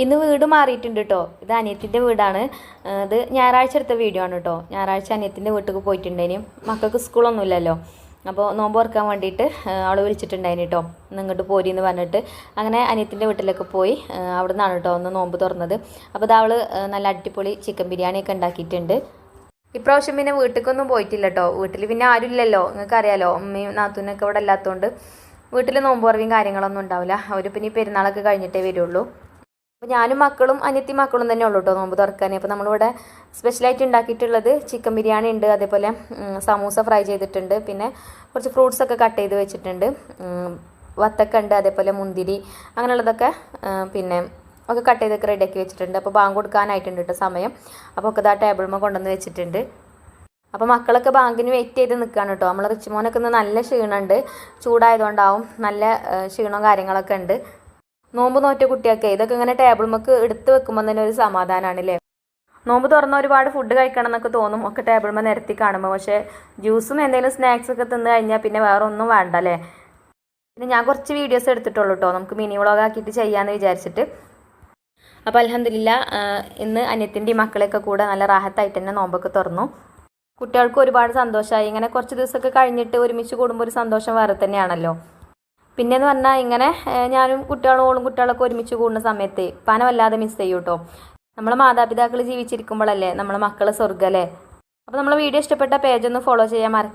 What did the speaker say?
ഇന്ന് വീട് മാറിയിട്ടുണ്ട് കേട്ടോ. ഇത് അനിയത്തിൻ്റെ വീടാണ്. ഇത് ഞായറാഴ്ച എടുത്ത വീഡിയോ ആണ് കേട്ടോ. ഞായറാഴ്ച അനിയത്തിൻ്റെ വീട്ടിൽ പോയിട്ടുണ്ടേനും മക്കൾക്ക് സ്കൂളൊന്നുമില്ലല്ലോ. അപ്പോൾ നോമ്പ് തുറക്കാൻ വേണ്ടിയിട്ട് അവൾ വിളിച്ചിട്ടുണ്ടായിന് കേട്ടോ. ഇങ്ങോട്ട് പോരിന്ന് പറഞ്ഞിട്ട് അങ്ങനെ അനിയത്തിൻ്റെ വീട്ടിലൊക്കെ പോയി. അവിടെ നിന്നാണ് കേട്ടോ ഒന്ന് നോമ്പ് തുറന്നത്. അപ്പോൾ ഇത് അവൾ നല്ല അടിപൊളി ചിക്കൻ ബിരിയാണിയൊക്കെ ഉണ്ടാക്കിയിട്ടുണ്ട്. ഇപ്രാവശ്യം പിന്നെ വീട്ടിലേക്കൊന്നും പോയിട്ടില്ല കേട്ടോ. വീട്ടിൽ പിന്നെ ആരുമില്ലല്ലോ, നിങ്ങൾക്ക് അറിയാലോ, അമ്മയും നാത്തൂനൊക്കെ ഇവിടെ ഇല്ലാത്തതുകൊണ്ട് വീട്ടിൽ നോമ്പ് തുറയും കാര്യങ്ങളൊന്നും ഉണ്ടാവില്ല. അവർ പിന്നെ ഈ പെരുന്നാളൊക്കെ കഴിഞ്ഞിട്ടേ വരുള്ളൂ. അപ്പോൾ ഞാനും മക്കളും അനിയത്തി മക്കളും തന്നെ ഉള്ളൂ കേട്ടോ നോമ്പ് തുറക്കാൻ. അപ്പോൾ നമ്മളിവിടെ സ്പെഷ്യലായിട്ട് ഉണ്ടാക്കിയിട്ടുള്ളത് ചിക്കൻ ബിരിയാണി ഉണ്ട്, അതേപോലെ സമൂസ ഫ്രൈ ചെയ്തിട്ടുണ്ട്, പിന്നെ കുറച്ച് ഫ്രൂട്ട്സൊക്കെ കട്ട് ചെയ്ത് വെച്ചിട്ടുണ്ട്, വത്തക്ക ഉണ്ട്, അതേപോലെ മുന്തിരി അങ്ങനെയുള്ളതൊക്കെ പിന്നെ ഒക്കെ കട്ട് ചെയ്തൊക്കെ റെഡിയാക്കി വെച്ചിട്ടുണ്ട്. അപ്പോൾ ബാങ്ക് കൊടുക്കാനായിട്ടുണ്ട് കേട്ടോ സമയം. അപ്പോൾ ഒക്കെ ഇതാ ടേബിൾമ കൊണ്ടുവന്ന് വെച്ചിട്ടുണ്ട്. അപ്പോൾ മക്കളൊക്കെ ബാങ്കിന് വെയിറ്റ് ചെയ്ത് നിൽക്കുകയാണ് കേട്ടോ. നമ്മൾ റിച്ചുമോനൊക്കെ ഇന്ന് നല്ല ക്ഷീണമുണ്ട്, ചൂടായതുകൊണ്ടാവും നല്ല ക്ഷീണവും കാര്യങ്ങളൊക്കെ ഉണ്ട്. നോമ്പ് നോറ്റ കുട്ടിയൊക്കെ ഇതൊക്കെ ഇങ്ങനെ ടേബിൾമക്ക് എടുത്ത് വെക്കുമ്പോൾ തന്നെ ഒരു സമാധാനമാണ് അല്ലേ. നോമ്പ് തുറന്ന ഒരുപാട് ഫുഡ് കഴിക്കണം എന്നൊക്കെ തോന്നും ഒക്കെ ടേബിൾമ നിരത്തി കാണുമ്പോൾ. പക്ഷേ ജ്യൂസും എന്തെങ്കിലും സ്നാക്സൊക്കെ തിന്ന് കഴിഞ്ഞാൽ പിന്നെ വേറെ ഒന്നും വേണ്ട അല്ലേ. പിന്നെ ഞാൻ കുറച്ച് വീഡിയോസ് എടുത്തിട്ടുള്ളൂ കേട്ടോ, നമുക്ക് മിനി വ്ളോഗ് ആക്കിയിട്ട് ചെയ്യാമെന്ന് വിചാരിച്ചിട്ട്. അപ്പോൾ അൽഹംദുലില്ലാ ഇന്ന് അനിയത്തിൻ്റെയും മക്കളെയൊക്കെ കൂടെ നല്ല റാഹത്തായിട്ട് തന്നെ നോമ്പൊക്കെ തുറന്നു. കുട്ടികൾക്ക് ഒരുപാട് സന്തോഷമായി. ഇങ്ങനെ കുറച്ച് ദിവസമൊക്കെ കഴിഞ്ഞിട്ട് ഒരുമിച്ച് കൂടുമ്പോൾ ഒരു സന്തോഷം വേറെ തന്നെയാണല്ലോ. പിന്നെയെന്ന് പറഞ്ഞാൽ ഇങ്ങനെ ഞാനും കുട്ടികളൊക്കെ ഒരുമിച്ച് കൂടുന്ന സമയത്ത് പാനെ വല്ലാതെ മിസ് ചെയ്യും കേട്ടോ. നമ്മളെ മാതാപിതാക്കൾ ജീവിച്ചിരിക്കുമ്പോഴല്ലേ നമ്മളെ മക്കളെ സ്വർഗ്ഗം അല്ലേ. അപ്പോൾ നമ്മളെ വീഡിയോ ഇഷ്ടപ്പെട്ട പേജൊന്ന് ഫോളോ ചെയ്യാൻ മറക്കരുത്.